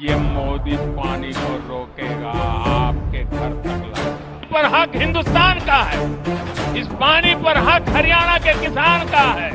ये मोदी पानी को रोकेगा आपके घर तक लाएगा। पर हक हिंदुस्तान का है, इस पानी पर हक हरियाणा के किसान का है,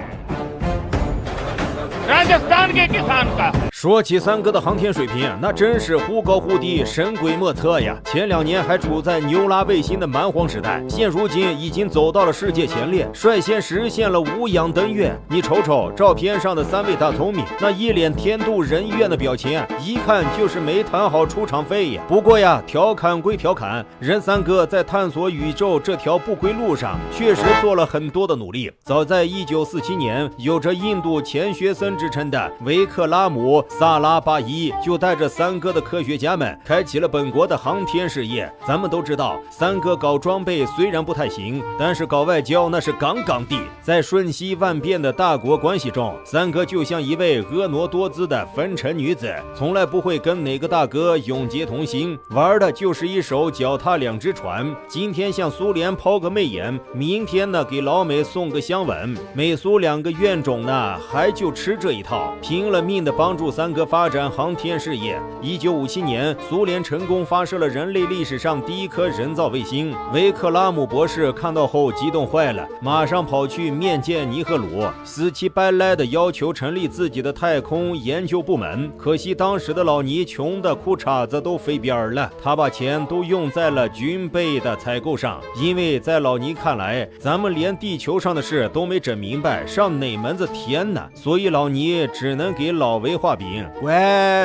राजस्थान के किसान का है。说起三哥的航天水平，那真是忽高忽低，神鬼莫测呀。前2年还处在牛拉卫星的蛮荒时代，现如今已经走到了世界前列，率先实现了无氧登月。你瞅瞅照片上的3位大聪明，那一脸天妒人怨的表情，一看就是没谈好出场费呀。不过呀，调侃归调侃，人三哥在探索宇宙这条不归路上确实做了很多的努力。早在1947年，有着印度钱学森之称的维克拉姆萨拉巴伊就带着三哥的科学家们开启了本国的航天事业。咱们都知道，三哥搞装备虽然不太行，但是搞外交那是杠杠的。在瞬息万变的大国关系中，三哥就像一位婀娜多姿的风尘女子，从来不会跟哪个大哥永结同心，玩的就是一手脚踏2只船。今天向苏联抛个媚眼，明天呢给老美送个香吻，美苏2个怨种呢还就吃这一套，拼了命的帮助三哥发展航天事业。1957年，苏联成功发射了人类历史上第1颗人造卫星。维克拉姆博士看到后激动坏了，马上跑去面见尼赫鲁，死乞白赖的要求成立自己的太空研究部门。可惜当时的老尼穷的裤衩子都飞边了，他把钱都用在了军备的采购上。因为在老尼看来，咱们连地球上的事都没整明白，上哪门子天呢？所以老尼只能给老维画饼，喂，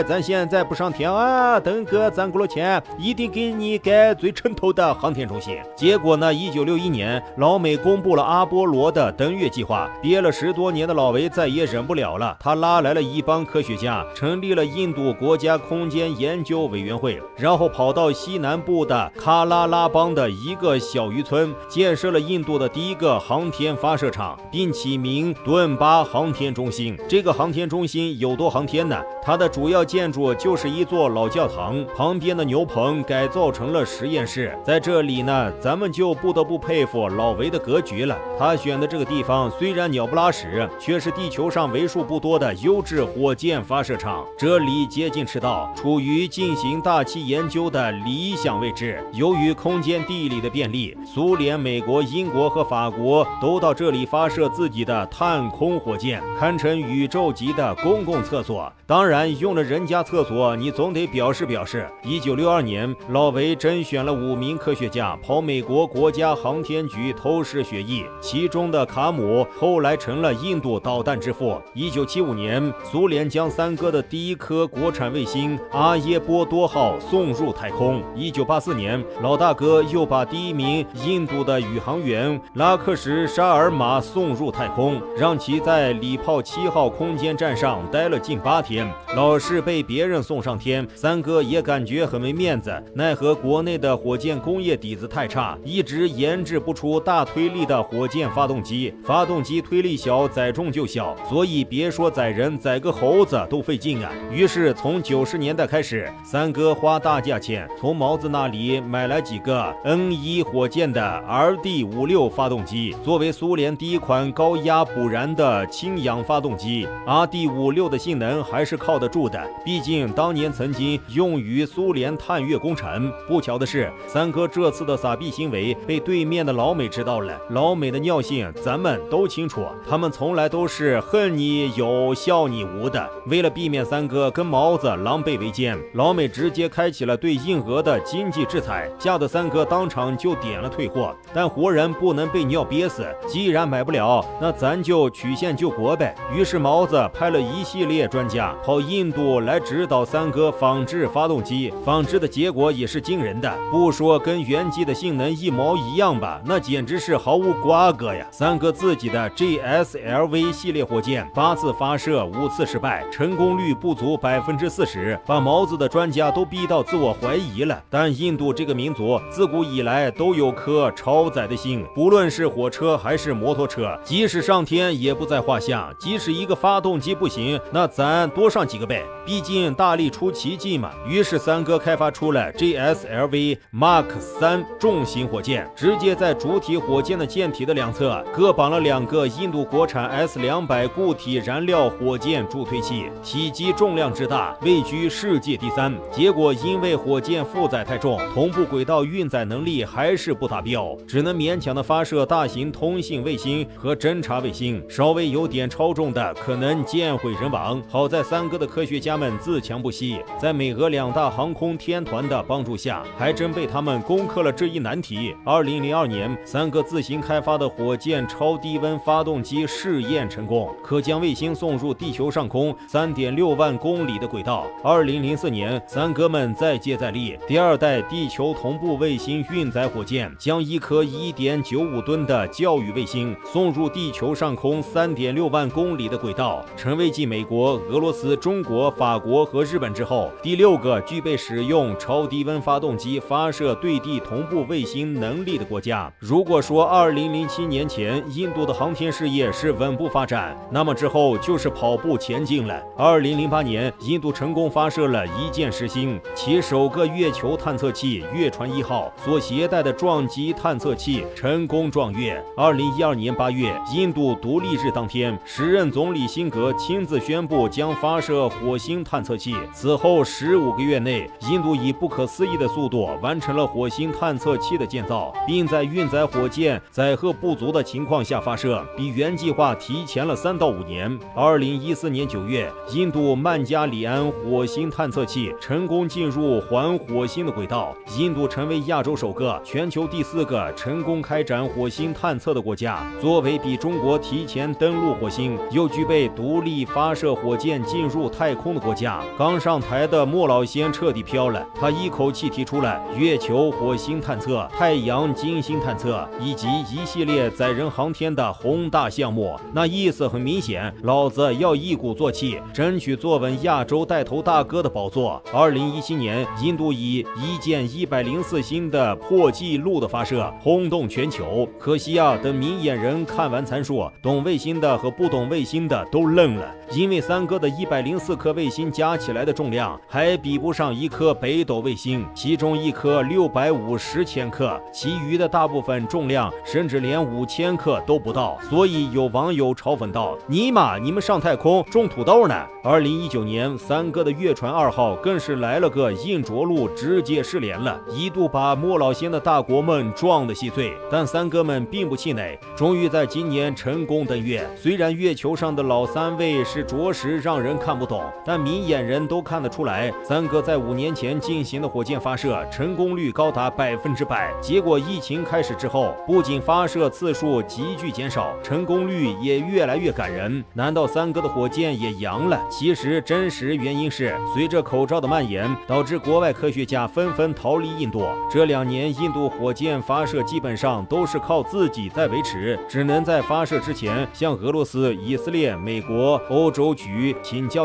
咱现在不上天啊，等哥攒够了钱，一定给你盖最称头的航天中心。结果呢，1961年，老美公布了阿波罗的登月计划，憋了10多年的老维再也忍不了了，他拉来了一帮科学家，成立了印度国家空间研究委员会，然后跑到西南部的喀拉拉邦的一个小渔村，建设了印度的第1个航天发射场，并起名顿巴航天中心。这个航天中心有多航天呢？它的主要建筑就是一座老教堂，旁边的牛棚改造成了实验室。在这里呢，咱们就不得不佩服老维的格局了。他选的这个地方虽然鸟不拉屎，却是地球上为数不多的优质火箭发射场。这里接近赤道，处于进行大气研究的理想位置。由于空间地理的便利，苏联、美国、英国和法国都到这里发射自己的探空火箭，堪称宇宙级的公共厕所。当然用了人家厕所，你总得表示表示。1962年，老维甄选了5名科学家跑美国国家航天局偷师学艺，其中的卡姆后来成了印度导弹之父。1975年，苏联将三哥的第1颗国产卫星阿耶波多号送入太空。1984年，老大哥又把第1名印度的宇航员拉克什沙尔马送入太空，让其在礼炮7号空间站上待了近8天。老是被别人送上天，三哥也感觉很没面子，奈何国内的火箭工业底子太差，一直研制不出大推力的火箭发动机，发动机推力小，载重就小，所以别说载人，载个猴子都费劲啊。于是从90年代开始，三哥花大价钱从毛子那里买来几个 N1 火箭的 RD56 发动机，作为苏联第1款高压补燃的氢氧发动机。 RD56 的性能还是靠得住的，毕竟当年曾经用于苏联探月工程。不巧的是，三哥这次的撒币行为被对面的老美知道了。老美的尿性咱们都清楚，他们从来都是恨你有笑你无的。为了避免三哥跟毛子狼狈为奸，老美直接开启了对印俄的经济制裁，吓得三哥当场就点了退货。但活人不能被尿憋死，既然买不了，那咱就曲线救国呗。于是毛子派了一系列专家跑印度来指导三哥仿制发动机，仿制的结果也是惊人的，不说跟原机的性能一毛一样吧，那简直是毫无瓜葛呀。三哥自己的 GSLV 系列火箭8次发射5次失败，成功率不足40%，把毛子的专家都逼到自我怀疑了。但印度这个民族自古以来都有颗超载的心，不论是火车还是摩托车，即使上天也不在话下。即使一个发动机不行，那咱多多上几个倍，毕竟大力出奇迹嘛。于是三哥开发出了 GSLV Mark 3重型火箭，直接在主体火箭的舰体的两侧各绑了2个印度国产 S200固体燃料火箭助推器，体积重量之大，位居世界第3。结果因为火箭负载太重，同步轨道运载能力还是不达标，只能勉强的发射大型通信卫星和侦察卫星，稍微有点超重的可能舰毁人亡。好在三哥的科学家们自强不息，在美俄2大航空天团的帮助下，还真被他们攻克了这一难题。2002年，三哥自行开发的火箭超低温发动机试验成功，可将卫星送入地球上空3.6万公里的轨道。2004年，三哥们再接再厉，第2代地球同步卫星运载火箭将一颗1.95吨的教育卫星送入地球上空3.6万公里的轨道，成为继美国、俄罗斯、中国、法国和日本之后第6个具备使用超低温发动机发射对地同步卫星能力的国家。如果说2007年前印度的航天事业是稳步发展，那么之后就是跑步前进了。2008年，印度成功发射了一箭实星，其首个月球探测器月船1号所携带的撞击探测器成功撞月。2012年8月，印度独立日当天，时任总理辛格亲自宣布将发射火星探测器。此后15个月内，印度以不可思议的速度完成了火星探测器的建造，并在运载火箭载荷不足的情况下发射，比原计划提前了3到5年。2014年9月，印度曼加里安火星探测器成功进入环火星的轨道，印度成为亚洲首个、全球第4个成功开展火星探测的国家。作为比中国提前登陆火星，又具备独立发射火箭进入太空的国家，刚上台的莫老先彻底飘了，他一口气提出了月球火星探测、太阳金星探测以及一系列载人航天的宏大项目。那意思很明显，老子要一鼓作气，争取坐稳亚洲带头大哥的宝座。2017年，印度以一箭104星的破纪录的发射轰动全球。可惜啊，等明眼人看完参数，懂卫星的和不懂卫星的都愣了，因为三哥的104颗卫星加起来的重量还比不上一颗北斗卫星，其中一颗650千克，其余的大部分重量甚至连5000克都不到。所以有网友嘲讽道：“尼玛，你们上太空种土豆呢！”2019年，三哥的月船2号更是来了个硬着陆，直接失联了，一度把莫老先的大国梦撞得稀碎。但三哥们并不气馁，终于在今年成功登月。虽然月球上的老3位是着实让人看不懂，但明眼人都看得出来，三哥在5年前进行的火箭发射成功率高达100%。结果疫情开始之后，不仅发射次数急剧减少，成功率也越来越感人。难道三哥的火箭也阳了？其实真实原因是，随着口罩的蔓延，导致国外科学家纷纷逃离印度。这2年，印度火箭发射基本上都是靠自己在维持，只能在发射之前向俄罗斯、以色列、美国、欧洲局请教。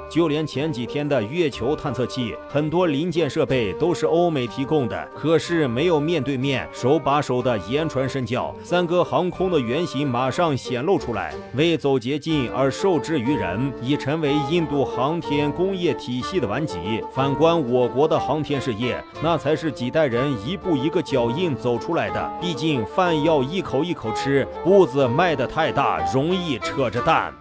就连前几天的月球探测器，很多零件设备都是欧美提供的，可是没有面对面、手把手的言传身教。三哥航空的原型马上显露出来，为走捷径而受制于人，已成为印度航天工业体系的顽疾。反观我国的航天事业，那才是几代人一步一个脚印走出来的。毕竟饭要一口一口吃，步子迈得太大，容易扯着蛋。